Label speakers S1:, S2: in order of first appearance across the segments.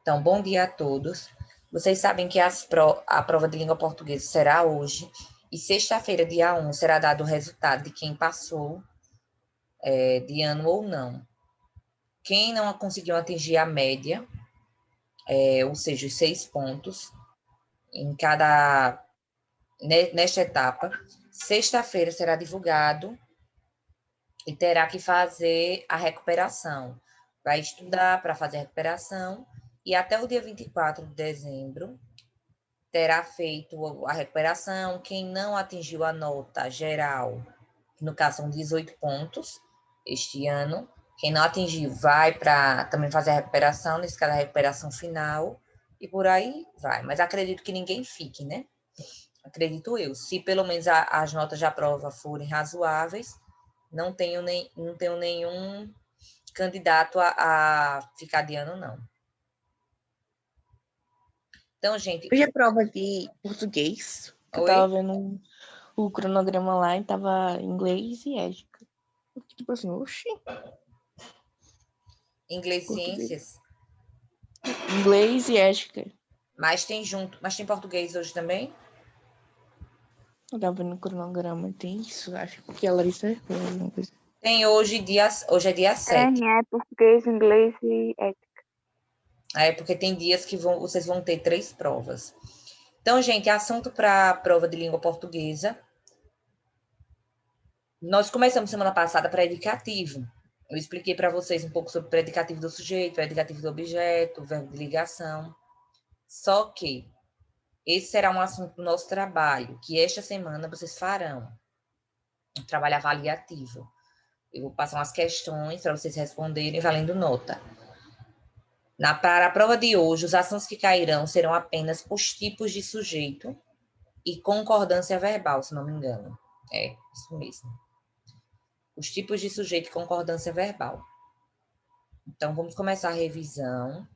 S1: Então, bom dia a todos. Vocês sabem que a prova de língua portuguesa será hoje, e sexta-feira, dia 1, será dado o resultado de quem passou de ano ou não. Quem não conseguiu atingir a média, ou seja, os 6 pontos, nesta etapa, sexta-feira será divulgado e terá que fazer a recuperação. Vai estudar para fazer a recuperação e até o dia 24 de dezembro terá feito a recuperação. Quem não atingiu a nota geral, que no caso são 18 pontos este ano, quem não atingiu vai para também fazer a recuperação, nesse caso a recuperação final, e por aí vai. Mas acredito que ninguém fique, né? Acredito eu. Se pelo menos as notas da prova forem razoáveis, não tenho nenhum candidato a ficar de ano, não. Então, gente...
S2: Hoje é prova de português. Eu tava vendo o cronograma lá e tava inglês e ética. Tipo assim, oxi.
S1: Inglês e
S2: Português.
S1: ciências?
S2: Inglês e ética.
S1: Mas tem português hoje também?
S2: Eu tava vendo o cronograma, tem isso, acho que a Larissa fez alguma coisa.
S1: Tem hoje é dia 7.
S3: É português, inglês e ética.
S1: Porque tem dias que vocês vão ter 3 provas. Então, gente, assunto para a prova de língua portuguesa. Nós começamos semana passada predicativo. Eu expliquei para vocês um pouco sobre o predicativo do sujeito, predicativo do objeto, verbo de ligação. Só que esse será um assunto do nosso trabalho, que esta semana vocês farão. Um trabalho avaliativo. Eu vou passar umas questões para vocês responderem valendo nota. Para a prova de hoje, os assuntos que cairão serão apenas os tipos de sujeito e concordância verbal, se não me engano. É, isso mesmo. Os tipos de sujeito e concordância verbal. Então, vamos começar a revisão.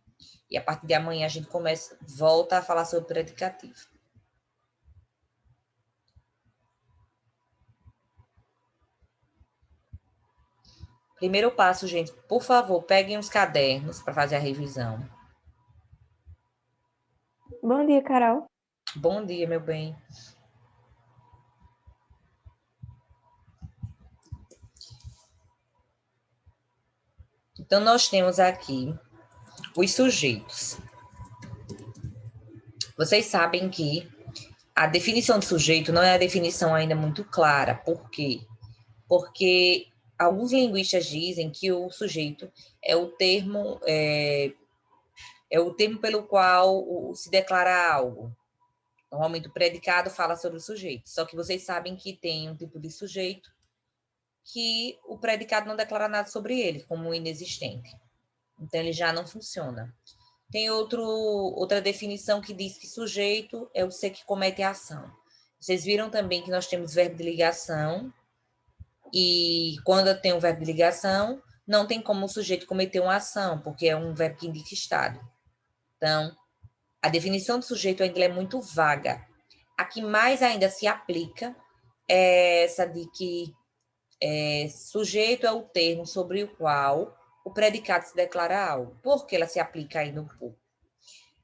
S1: E a partir de amanhã a gente volta a falar sobre predicativo. Primeiro passo, gente, por favor, peguem os cadernos para fazer a revisão.
S3: Bom dia, Carol.
S1: Bom dia, meu bem. Então, nós temos aqui os sujeitos. Vocês sabem que a definição de sujeito não é a definição ainda muito clara. Por quê? Porque alguns linguistas dizem que o sujeito é o termo pelo qual se declara algo. Normalmente o predicado fala sobre o sujeito. Só que vocês sabem que tem um tipo de sujeito que o predicado não declara nada sobre ele, como inexistente. Então, ele já não funciona. Tem outra definição que diz que sujeito é o ser que comete a ação. Vocês viram também que nós temos verbo de ligação, e quando tem um verbo de ligação, não tem como o sujeito cometer uma ação, porque é um verbo que indica estado. Então, a definição de sujeito ainda é muito vaga. A que mais ainda se aplica é essa de que sujeito é o termo sobre o qual o predicado se declara algo. Por que ela se aplica ainda um pouco?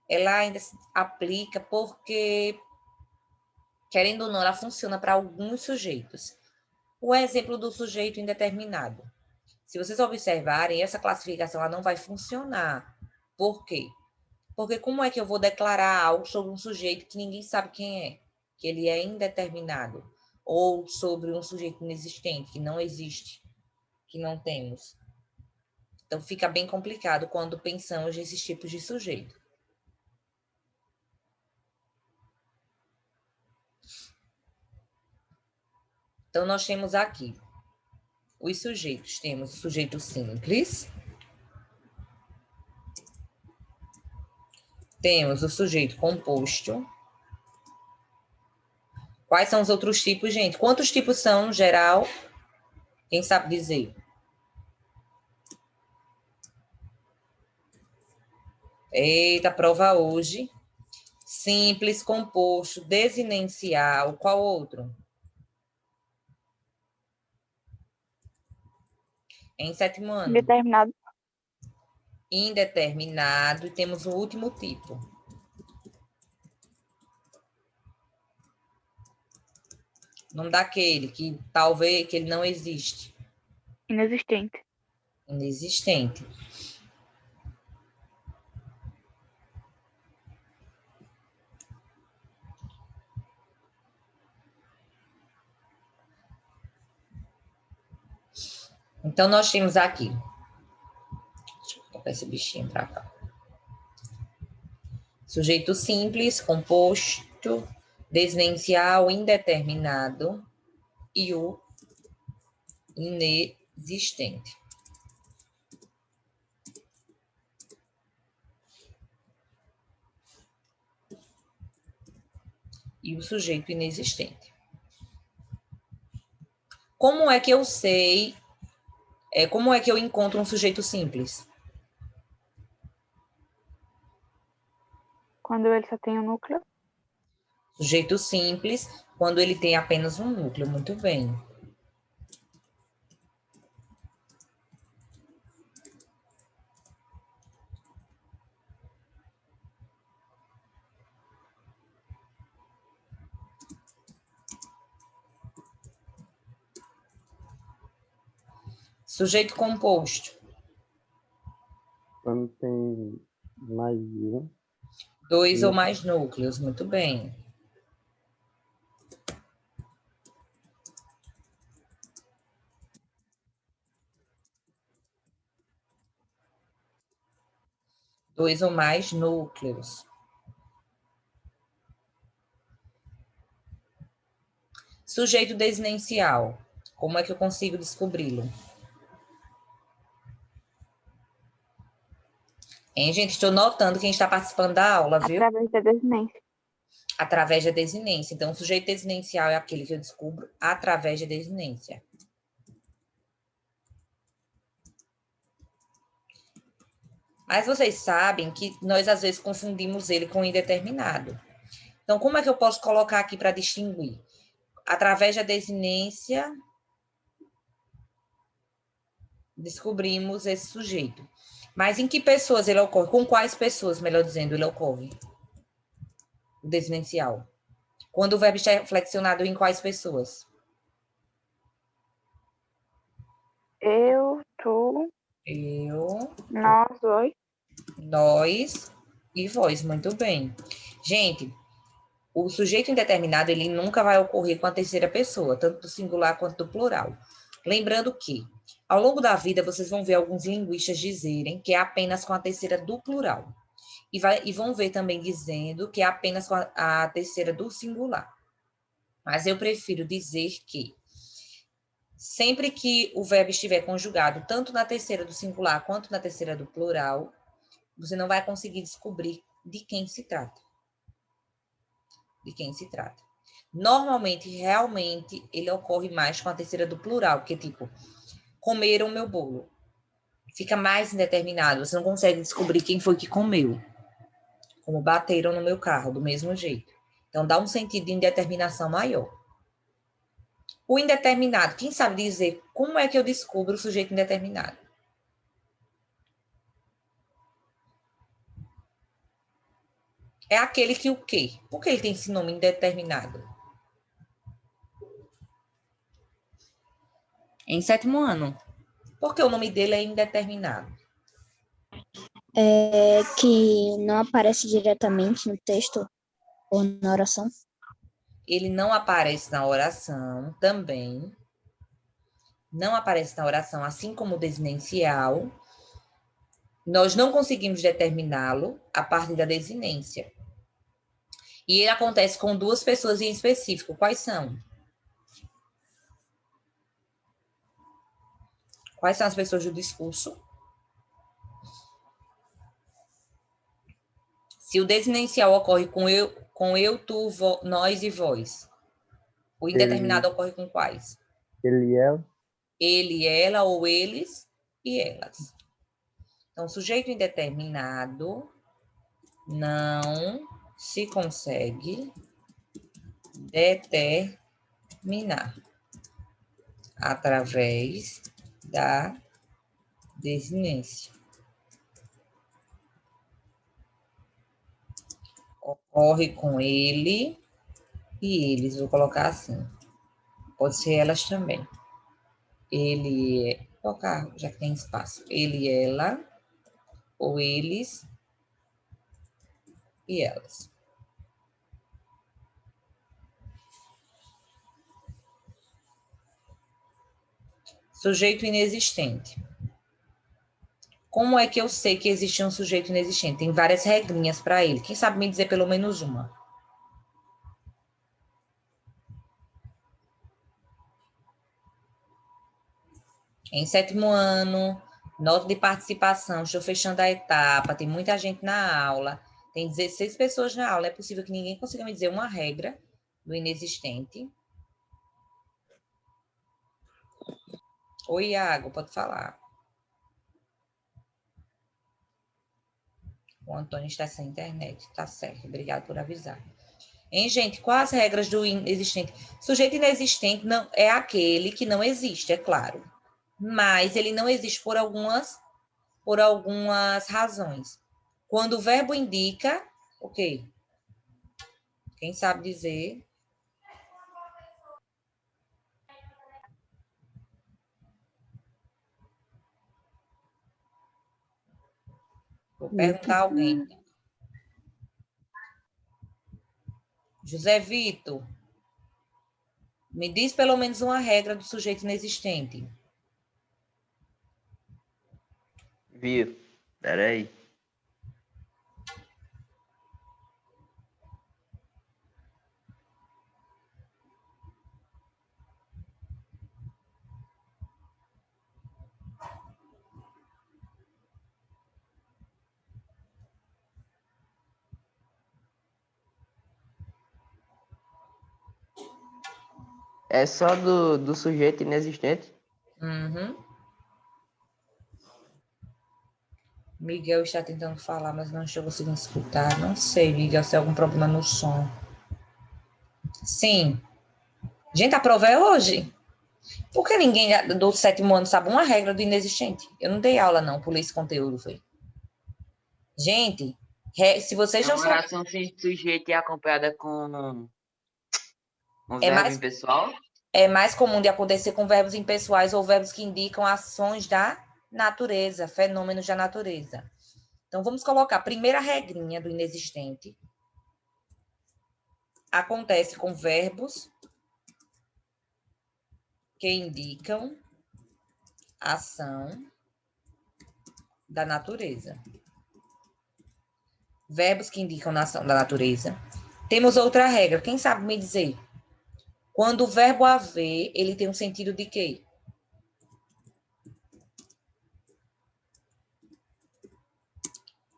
S1: Ela ainda se aplica porque, querendo ou não, ela funciona para alguns sujeitos. O exemplo do sujeito indeterminado. Se vocês observarem, essa classificação ela não vai funcionar. Por quê? Porque como é que eu vou declarar algo sobre um sujeito que ninguém sabe quem é? Que ele é indeterminado. Ou sobre um sujeito inexistente, que não existe, que não temos. Então, fica bem complicado quando pensamos nesses tipos de sujeito. Então, nós temos aqui os sujeitos. Temos o sujeito simples. Temos o sujeito composto. Quais são os outros tipos, gente? Quantos tipos são, no geral? Quem sabe dizer? Eita, prova hoje. Simples, composto, desinencial. Qual outro? Em sétimo ano.
S3: Indeterminado.
S1: indeterminado e temos o último tipo. O nome daquele que talvez que ele não existe.
S3: Inexistente.
S1: Inexistente. Então, nós temos aqui. Deixa eu colocar esse bichinho para cá. Sujeito simples, composto, desinicial, indeterminado e o inexistente. E o sujeito inexistente. Como é que eu sei, como é que eu encontro um sujeito simples?
S3: Quando ele só tem um núcleo.
S1: Sujeito simples, quando ele tem apenas um núcleo. Muito bem. Sujeito composto.
S4: Quando tem mais de um.
S1: 2 ou mais núcleos. Muito bem. Dois ou mais núcleos. Sujeito desinicial. Como é que eu consigo descobri-lo? Hein, gente? Estou notando quem está participando da aula, viu?
S3: Através da desinência.
S1: Através da desinência. Então, o sujeito desinicial é aquele que eu descubro através da desinência. Mas vocês sabem que nós, às vezes, confundimos ele com indeterminado. Então, como é que eu posso colocar aqui para distinguir? Através da desinência, descobrimos esse sujeito. Mas em que pessoas ele ocorre? Com quais pessoas, melhor dizendo, ele ocorre? O desinicial. Quando o verbo está flexionado em quais pessoas?
S3: Eu, tu,
S1: Eu,
S3: nós dois.
S1: nós e vós. Muito bem. Gente, o sujeito indeterminado, ele nunca vai ocorrer com a terceira pessoa, tanto do singular quanto do plural. Lembrando que, ao longo da vida, vocês vão ver alguns linguistas dizerem que é apenas com a terceira do plural. E vão ver também dizendo que é apenas com a terceira do singular. Mas eu prefiro dizer que, sempre que o verbo estiver conjugado, tanto na terceira do singular quanto na terceira do plural, você não vai conseguir descobrir de quem se trata. De quem se trata. Normalmente, realmente, ele ocorre mais com a terceira do plural, porque, tipo, comeram meu bolo. Fica mais indeterminado, você não consegue descobrir quem foi que comeu. Como bateram no meu carro, do mesmo jeito. Então, dá um sentido de indeterminação maior. O indeterminado, quem sabe dizer como é que eu descubro o sujeito indeterminado? É aquele que o quê? Por que ele tem esse nome indeterminado? Em 7º ano. Porque o nome dele é indeterminado.
S5: Que não aparece diretamente no texto ou na oração.
S1: Ele não aparece na oração também. Não aparece na oração, assim como o desinеncial. Nós não conseguimos determiná-lo a partir da desinência. E ele acontece com 2 pessoas em específico. Quais são? Quais são as pessoas do discurso? Se o desinеncial ocorre com eu, tu, nós e vós, o indeterminado ocorre com quais?
S4: Ele, ela.
S1: Ele, ela ou eles e elas. Então, sujeito indeterminado não se consegue determinar através da desinência. Ocorre com ele e eles. Vou colocar assim. Pode ser elas também. Ele, vou colocar, já que tem espaço. Ele, ela, ou eles e elas. Sujeito inexistente. Como é que eu sei que existe um sujeito inexistente? Tem várias regrinhas para ele. Quem sabe me dizer pelo menos uma? Em 7º ano, nota de participação, estou fechando a etapa, tem muita gente na aula, tem 16 pessoas na aula, é possível que ninguém consiga me dizer uma regra do inexistente? Oi, Iago, pode falar. O Antônio está sem internet, tá certo, obrigado por avisar. Hein, gente, quais as regras do inexistente? Sujeito inexistente não, é aquele que não existe, é claro, mas ele não existe por algumas razões. Quando o verbo indica, ok, quem sabe dizer? Vou perguntar a alguém. José Vitor, me diz pelo menos uma regra do sujeito inexistente.
S6: Viu? Peraí. É só do sujeito inexistente?
S1: Uhum. Miguel está tentando falar, mas não estou conseguindo escutar. Não sei, Miguel, se tem algum problema no som. Sim. Gente, a prova é hoje. Por que ninguém do 7º ano sabe uma regra do inexistente? Eu não dei aula, não, pulei esse conteúdo, foi. Gente, se vocês
S6: É
S1: não
S6: uma
S1: são...
S6: oração sem sujeito e acompanhada com um
S1: É
S6: verbo
S1: mais,
S6: impessoal?
S1: é mais comum de acontecer com verbos impessoais ou verbos que indicam ações da natureza, fenômenos da natureza. Então, vamos colocar a primeira regrinha do inexistente. Acontece com verbos que indicam ação da natureza. Verbos que indicam ação da natureza. Temos outra regra. Quem sabe me dizer? Quando o verbo haver, ele tem um sentido de quê?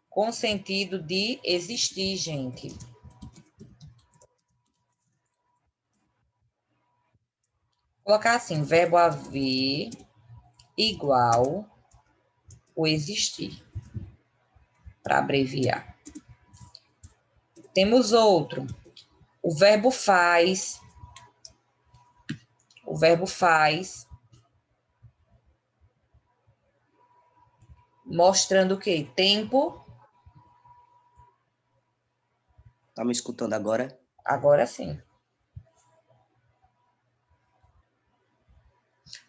S1: Com sentido de existir, gente. Vou colocar assim, verbo haver igual o existir, para abreviar. Temos outro. O verbo faz. O verbo faz. Mostrando o quê? Tempo.
S7: Tá me escutando agora?
S1: Agora sim.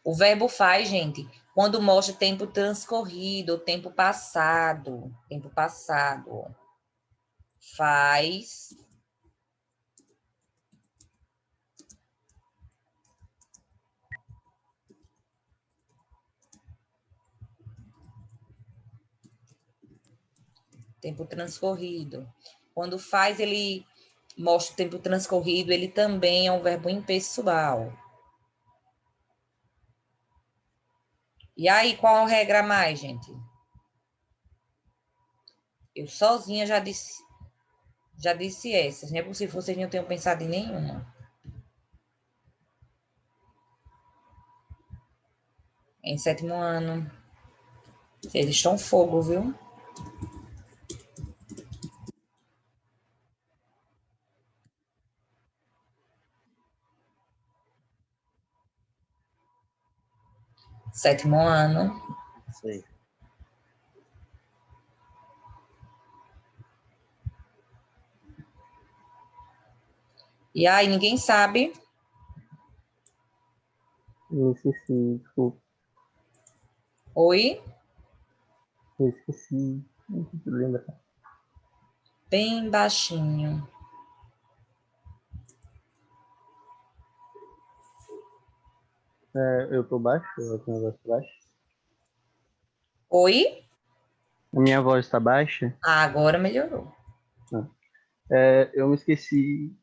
S1: O verbo faz, gente, quando mostra tempo transcorrido, tempo passado. Tempo passado. Faz. Tempo transcorrido. Quando faz, ele mostra o tempo transcorrido, ele também é um verbo impessoal. E aí, qual a regra a mais, gente? Eu sozinha já disse essas. Não é possível que vocês não tenham pensado em nenhuma. Em 7º ano. Eles estão fogo, viu? Sétimo ano.
S7: Sei.
S1: E aí, ninguém sabe.
S4: Me esqueci, desculpa.
S1: Oi?
S4: Me esqueci. Não consigo lembrar.
S1: Bem baixinho.
S4: Eu tô baixo? Eu tenho a voz baixa?
S1: Oi?
S4: A minha voz tá baixa?
S1: Ah, agora melhorou.
S4: Eu me esqueci.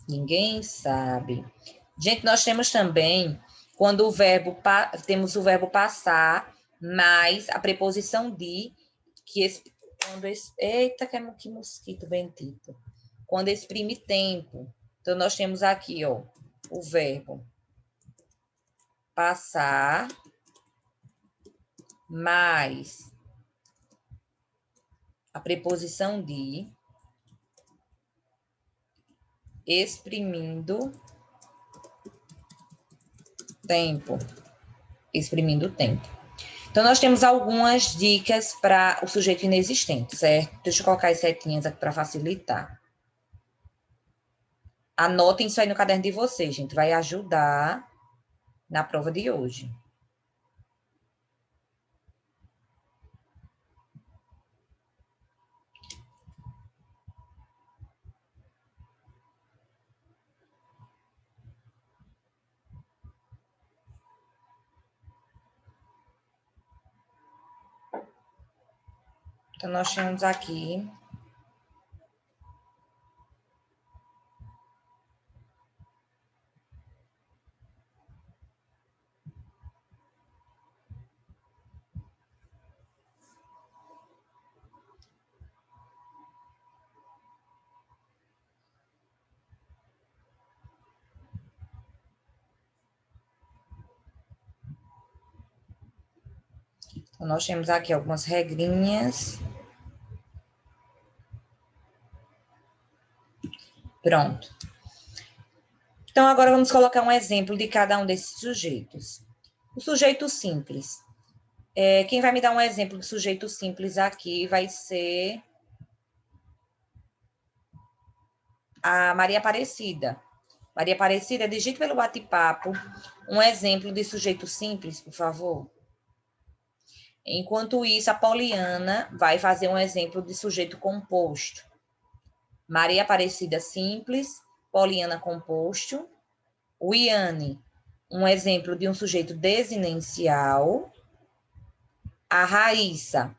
S1: Ninguém sabe. Gente, nós temos também, quando o verbo, temos o verbo passar, mais a preposição de, eita, que mosquito bendito. Quando exprime tempo. Então, nós temos aqui, ó, o verbo passar, mais a preposição de, exprimindo tempo. Exprimindo tempo. Então, nós temos algumas dicas para o sujeito inexistente, certo? Deixa eu colocar as setinhas aqui para facilitar. Anotem isso aí no caderno de vocês, gente. Vai ajudar na prova de hoje. Então, nós temos aqui algumas regrinhas. Pronto. Então, agora vamos colocar um exemplo de cada um desses sujeitos. O sujeito simples. Quem vai me dar um exemplo de sujeito simples aqui vai ser a Maria Aparecida. Maria Aparecida, digite pelo bate-papo um exemplo de sujeito simples, por favor. Enquanto isso, a Poliana vai fazer um exemplo de sujeito composto. Maria Aparecida simples, Poliana composto. O Iane, um exemplo de um sujeito desinencial. A Raíssa,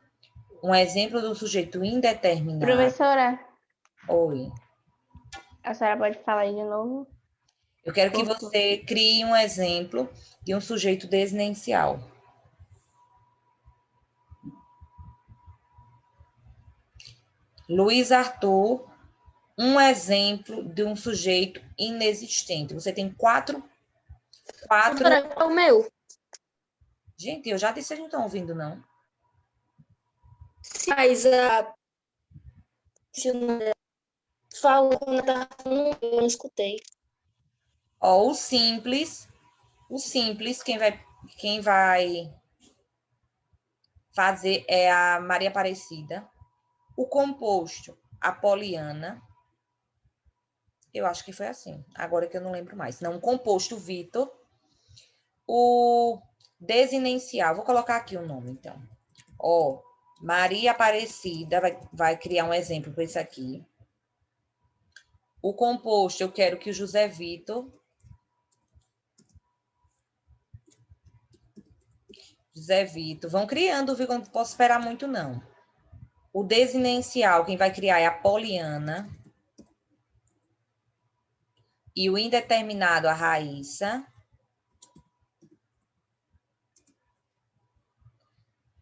S1: um exemplo do sujeito indeterminado.
S3: Professora,
S1: Oi.
S3: a senhora pode falar aí de novo?
S1: Eu quero que você crie um exemplo de um sujeito desinencial. Luiz Arthur, um exemplo de um sujeito inexistente. Você tem quatro...
S8: É o meu.
S1: Gente, eu já disse, vocês não estão ouvindo, não?
S8: Mas falou quando eu tava falando, eu não escutei.
S1: Ó, o simples, quem vai fazer é a Maria Aparecida. O composto, a Poliana. Eu acho que foi assim. Agora que eu não lembro mais. Não, o composto, Vitor. O desinencial, vou colocar aqui o nome, então. Ó, Maria Aparecida vai criar um exemplo para isso aqui. O composto, eu quero que o José Vitor... vão criando, viu? Eu não posso esperar muito, não. O desinencial, quem vai criar é a Poliana. E o indeterminado, a Raíssa.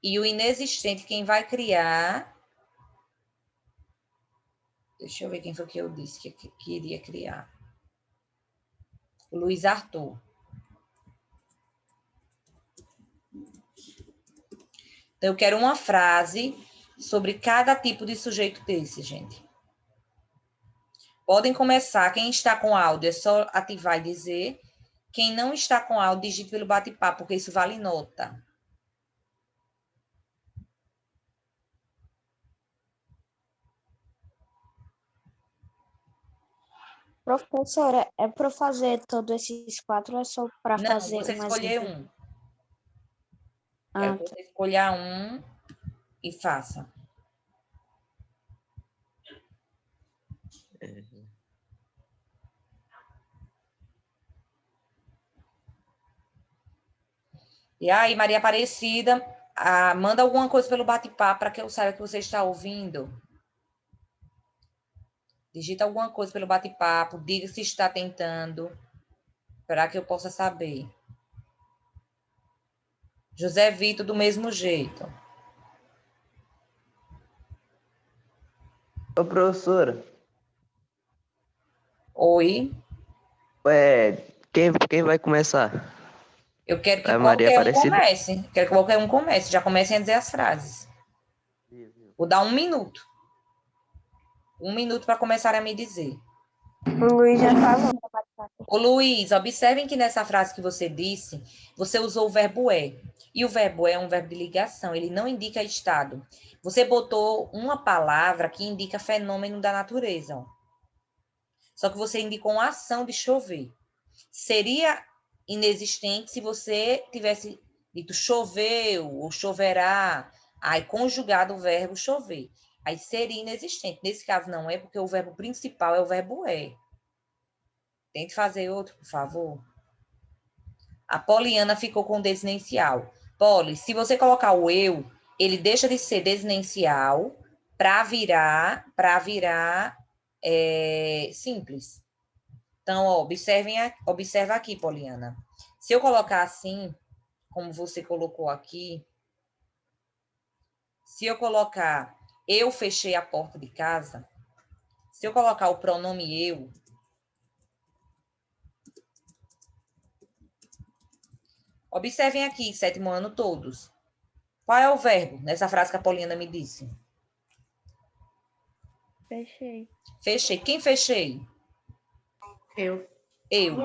S1: E o inexistente, quem vai criar... Deixa eu ver quem foi que eu disse que iria criar. O Luiz Arthur. Então, eu quero uma frase sobre cada tipo de sujeito desse, gente. Podem começar. Quem está com áudio é só ativar e dizer. Quem não está com áudio, digite pelo bate-papo, porque isso vale nota.
S5: Professora, é para fazer todos esses 4 ou é só para
S1: Não,
S5: fazer
S1: você
S5: um
S1: escolher
S5: exemplo?
S1: um.
S5: Ah,
S1: Quero que você escolha um e faça. E aí, Maria Aparecida, manda alguma coisa pelo bate-papo para que eu saiba que você está ouvindo. Digita alguma coisa pelo bate-papo, diga se está tentando, para que eu possa saber. José Vitor, do mesmo jeito.
S9: Ô, professora,
S1: Oi.
S9: quem vai começar?
S1: Eu quero que
S9: A Maria
S1: qualquer um
S9: Aparecida?
S1: comece. Quero que qualquer um comece. Já comecem a dizer as frases. Vou dar 1 minuto. 1 minuto para começar a me dizer.
S3: O Luiz já falou.
S1: Ô, Luiz, observem que nessa frase que você disse, você usou o verbo é. E o verbo é um verbo de ligação, ele não indica estado. Você botou uma palavra que indica fenômeno da natureza. Ó. Só que você indicou uma ação de chover. Seria inexistente se você tivesse dito choveu ou choverá, aí conjugado o verbo chover. Aí seria inexistente. Nesse caso não é, porque o verbo principal é o verbo é. Tente fazer outro, por favor. A Poliana ficou com desinencial. Poli, se você colocar o eu, ele deixa de ser desinencial para virar simples. Então, ó, observa aqui, Poliana. Se eu colocar assim, como você colocou aqui, se eu colocar eu fechei a porta de casa, se eu colocar o pronome eu, observem aqui, 7º ano todos. Qual é o verbo nessa frase que a Poliana me disse?
S3: Fechei.
S1: Fechei. Quem fechei?
S8: Eu.
S1: Eu.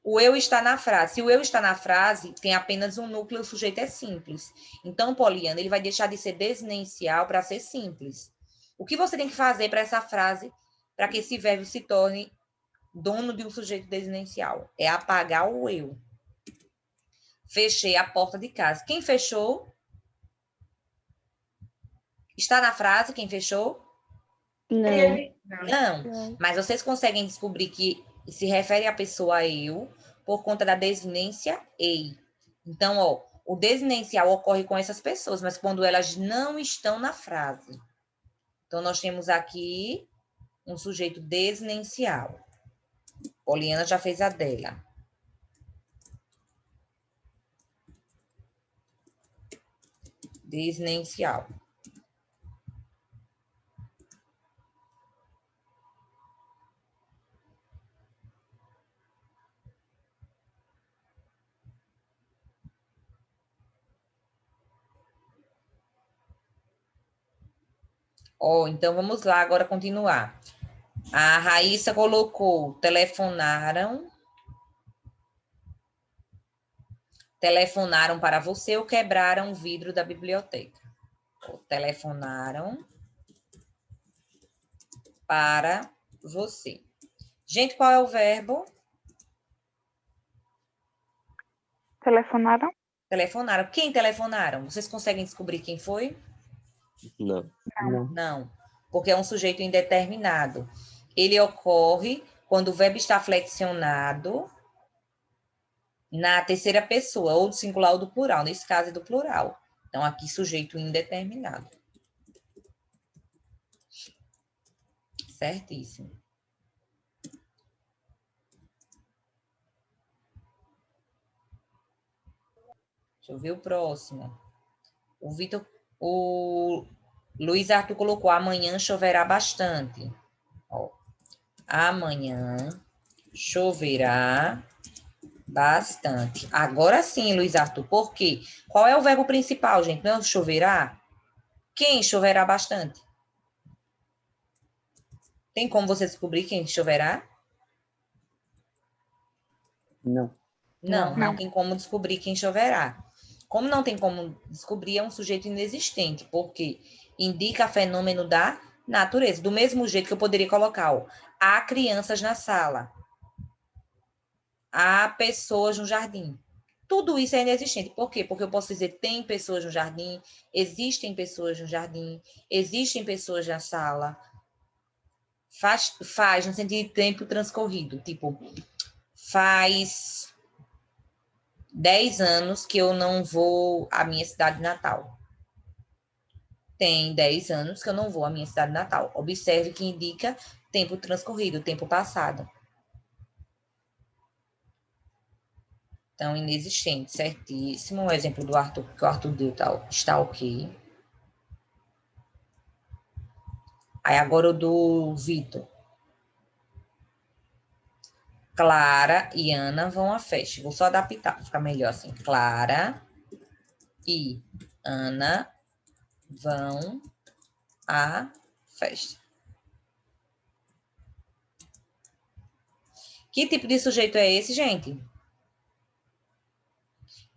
S1: O eu está na frase. Se o eu está na frase, tem apenas um núcleo, o sujeito é simples. Então, Poliana, ele vai deixar de ser desinencial para ser simples. O que você tem que fazer para essa frase, para que esse verbo se torne dono de um sujeito desinencial? É apagar o eu. Fechei a porta de casa. Quem fechou? Está na frase quem fechou? Não. Mas vocês conseguem descobrir que se refere à pessoa eu por conta da desinência ei. Então, ó, o desinencial ocorre com essas pessoas, mas quando elas não estão na frase. Então, nós temos aqui um sujeito desinencial. Poliana já fez a dela. Desinencial. Ó, então vamos lá agora continuar. A Raíssa colocou telefonaram para você ou quebraram o vidro da biblioteca. Telefonaram para você. Gente, qual é o verbo?
S3: Telefonaram?
S1: Telefonaram. Quem telefonaram? Vocês conseguem descobrir quem foi?
S9: Não.
S1: Não, porque é um sujeito indeterminado. Ele ocorre quando o verbo está flexionado na terceira pessoa, ou do singular ou do plural. Nesse caso é do plural. Então, aqui, sujeito indeterminado. Certíssimo. Deixa eu ver o próximo. O Luiz Arthur colocou, amanhã choverá bastante. Ó, amanhã choverá bastante. Agora sim, Luiz Arthur, por quê? Qual é o verbo principal, gente? Não choverá? Quem choverá bastante? Tem como você descobrir quem choverá?
S4: Não.
S1: Não tem como descobrir quem choverá. Como não tem como descobrir, é um sujeito inexistente, porque indica fenômeno da natureza. Do mesmo jeito que eu poderia colocar, ó, há crianças na sala, há pessoas no jardim. Tudo isso é inexistente. Por quê? Porque eu posso dizer tem pessoas no jardim, existem pessoas no jardim, existem pessoas na sala. Faz no sentido de tempo transcorrido. Tipo, faz 10 anos que eu não vou à minha cidade natal. Tem 10 anos que eu não vou à minha cidade natal. Observe que indica tempo transcorrido, tempo passado. Então, inexistente, certíssimo. O exemplo do Arthur, que o Arthur deu, está ok. Aí agora o do Vitor. Clara e Ana vão à festa. Vou só adaptar, para ficar melhor assim. Clara e Ana vão à festa. Que tipo de sujeito é esse, gente?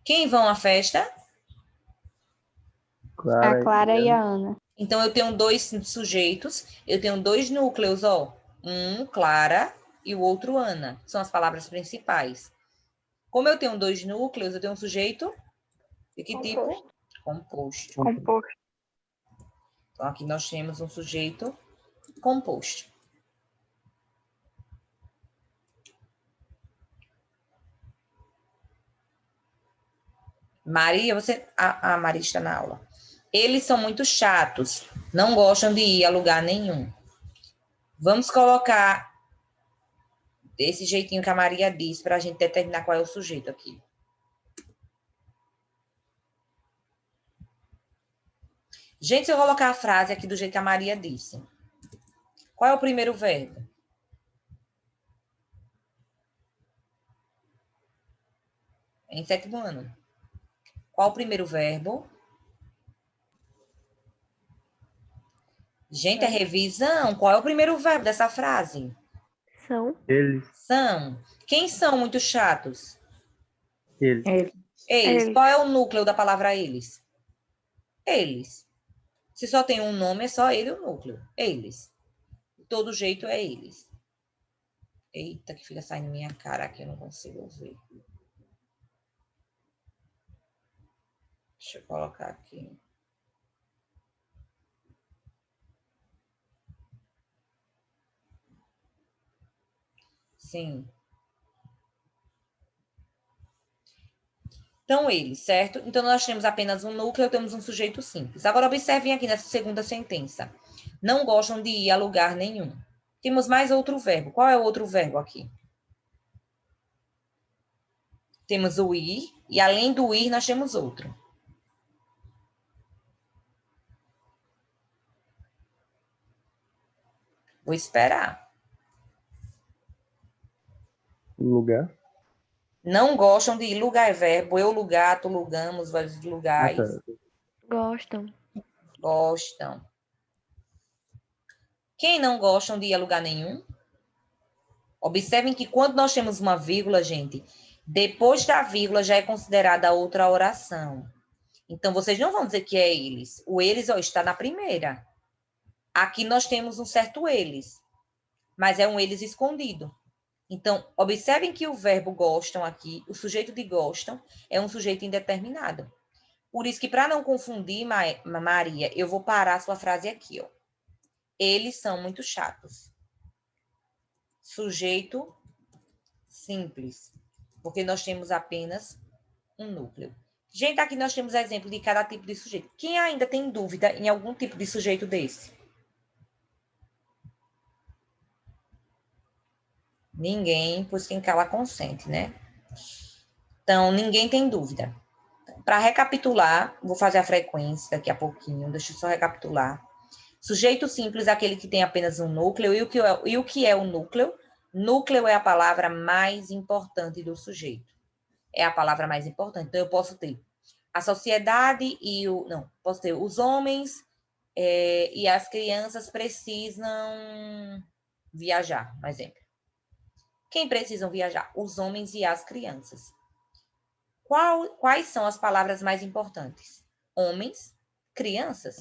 S1: Quem vão à festa?
S3: A Clara e a Ana.
S1: Então, eu tenho 2 sujeitos, eu tenho 2 núcleos, ó. Um, Clara, e o outro, Ana. São as palavras principais. Como eu tenho 2 núcleos, eu tenho um sujeito de que tipo? Composto.
S3: Composto.
S1: Então, aqui nós temos um sujeito composto. Maria, a Maria está na aula. Eles são muito chatos, não gostam de ir a lugar nenhum. Vamos colocar desse jeitinho que a Maria diz para a gente determinar qual é o sujeito aqui. Gente, se eu colocar a frase aqui do jeito que a Maria disse, qual é o primeiro verbo? Em 7º ano. Qual o primeiro verbo? Gente, é revisão. Qual é o primeiro verbo dessa frase?
S3: São.
S4: Eles.
S1: São. Quem são muito chatos?
S4: Eles.
S1: Eles. Qual é o núcleo da palavra eles? Eles. Se só tem um nome, é só ele o núcleo. Eles. De todo jeito é eles. Eita, que fica saindo minha cara aqui, eu não consigo ver. Deixa eu colocar aqui. Sim. Então, eles, certo? Então, nós temos apenas um núcleo, temos um sujeito simples. Agora, observem aqui nessa segunda sentença. Não gostam de ir a lugar nenhum. Temos mais outro verbo. Qual é o outro verbo aqui? Temos o ir, e além do ir, nós temos outro. Vou esperar.
S4: Lugar.
S1: Não gostam de ir. Lugar é verbo. Eu, lugar, tu, lugamos, vários lugares.
S3: Gostam.
S1: Gostam. Quem não gostam de ir a lugar nenhum? Observem que quando nós temos uma vírgula, gente, depois da vírgula já é considerada outra oração. Então, vocês não vão dizer que é eles. O eles ó, está na primeira. Aqui nós temos um certo eles, mas é um eles escondido. Então, observem que o verbo gostam aqui, o sujeito de gostam, é um sujeito indeterminado. Por isso que, para não confundir, Maria, eu vou parar a sua frase aqui, ó. Eles são muito chatos. Sujeito simples, porque nós temos apenas um núcleo. Gente, aqui nós temos exemplo de cada tipo de sujeito. Quem ainda tem dúvida em algum tipo de sujeito desse? Ninguém, pois quem cala consente, né? Então, ninguém tem dúvida. Para recapitular, vou fazer a frequência daqui a pouquinho, deixa eu só recapitular. Sujeito simples é aquele que tem apenas um núcleo. E o que é o núcleo? Núcleo é a palavra mais importante do sujeito. É a palavra mais importante. Então, eu posso ter a sociedade e o... Não, posso ter os homens e as crianças precisam Viajar, por exemplo. Quem precisam viajar? Os homens e as crianças. Quais são as palavras mais importantes? Homens, crianças.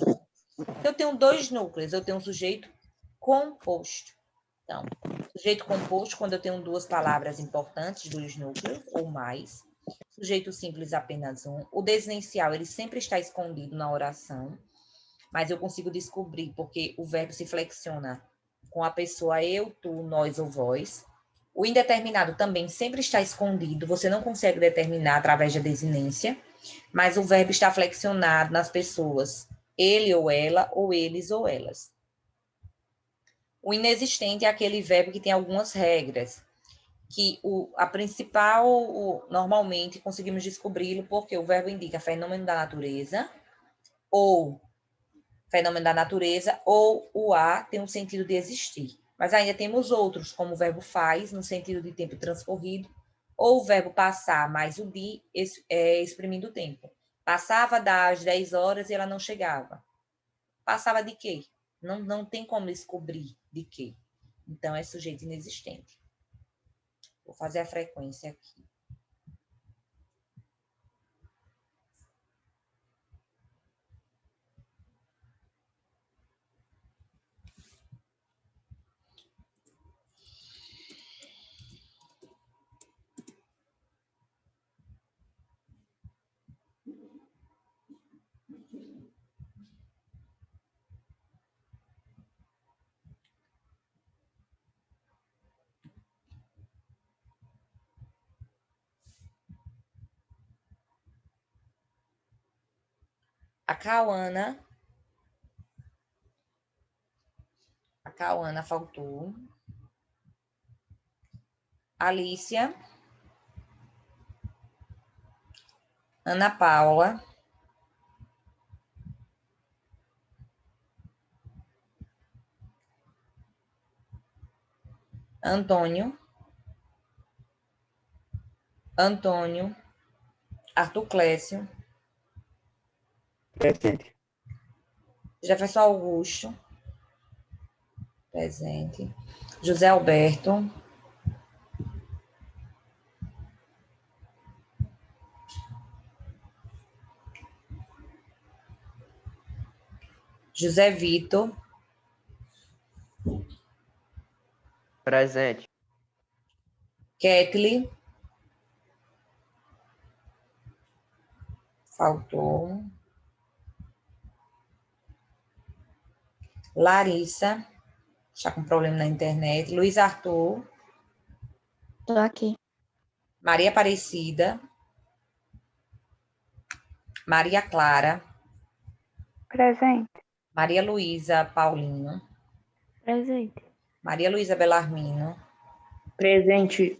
S1: Eu tenho 2 núcleos, eu tenho um sujeito composto. Então, sujeito composto, quando eu tenho 2 palavras importantes, 2 núcleos ou mais. Sujeito simples, apenas um. O desinicial, ele sempre está escondido na oração, mas eu consigo descobrir porque o verbo se flexiona com a pessoa eu, tu, nós ou vós. O indeterminado também sempre está escondido, você não consegue determinar através da desinência, mas o verbo está flexionado nas pessoas, ele ou ela, ou eles ou elas. O inexistente é aquele verbo que tem algumas regras, que a principal, normalmente, conseguimos descobri-lo porque o verbo indica fenômeno da natureza, ou o a tem um sentido de existir. Mas ainda temos outros, como o verbo faz, no sentido de tempo transcorrido, ou o verbo passar, mais o de, exprimindo o tempo. Passava das 10 horas e ela não chegava. Passava de quê? Não tem como descobrir de quê. Então, é sujeito inexistente. Vou fazer a frequência aqui. A Cauana faltou. Alicia. Ana Paula. Antônio. Arthur Clécio.
S4: Presente.
S1: Jefferson Augusto. Presente. José Alberto. José Vitor.
S9: Presente.
S1: Ketli. Faltou. Larissa. Está com problema na internet. Luiz Arthur.
S5: Tô aqui.
S1: Maria Aparecida. Maria Clara.
S3: Presente.
S1: Maria Luísa Paulino.
S3: Presente.
S1: Maria Luísa Belarmino.
S2: Presente.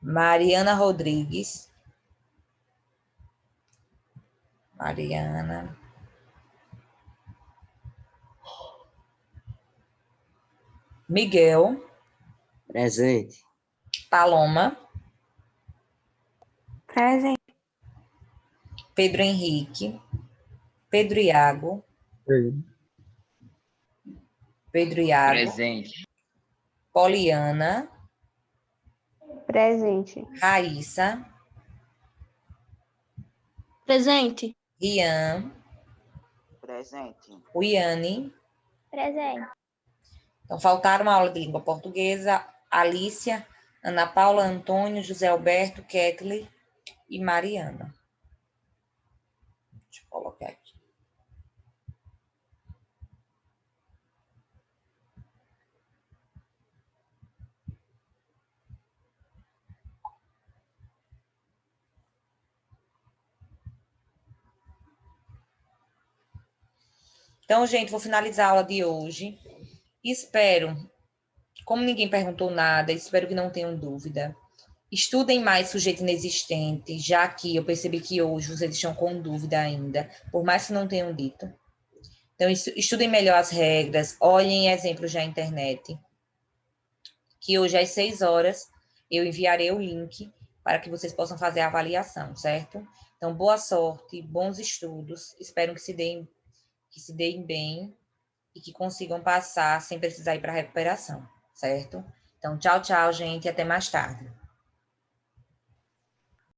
S1: Mariana Rodrigues. Mariana. Miguel.
S7: Presente.
S1: Paloma.
S3: Presente.
S1: Pedro Henrique. Pedro Iago.
S4: Presente.
S1: Pedro Iago.
S6: Presente.
S1: Poliana.
S3: Presente.
S1: Raíssa.
S8: Presente.
S1: Rian.
S6: Presente.
S1: Uiane.
S5: Presente.
S1: Então, faltaram a aula de língua portuguesa, Alicia, Ana Paula, Antônio, José Alberto, Ketli e Mariana. Deixa eu colocar aqui. Então, gente, vou finalizar a aula de hoje. Espero, como ninguém perguntou nada, espero que não tenham dúvida. Estudem mais sujeito inexistente, já que eu percebi que hoje vocês estão com dúvida ainda, por mais que não tenham dito. Então, estudem melhor as regras, olhem exemplos na internet, que hoje às 6 horas eu enviarei o link para que vocês possam fazer a avaliação, certo? Então, boa sorte, bons estudos, espero que se deem bem e que consigam passar sem precisar ir para recuperação, certo? Então, tchau, tchau, gente, e até mais tarde.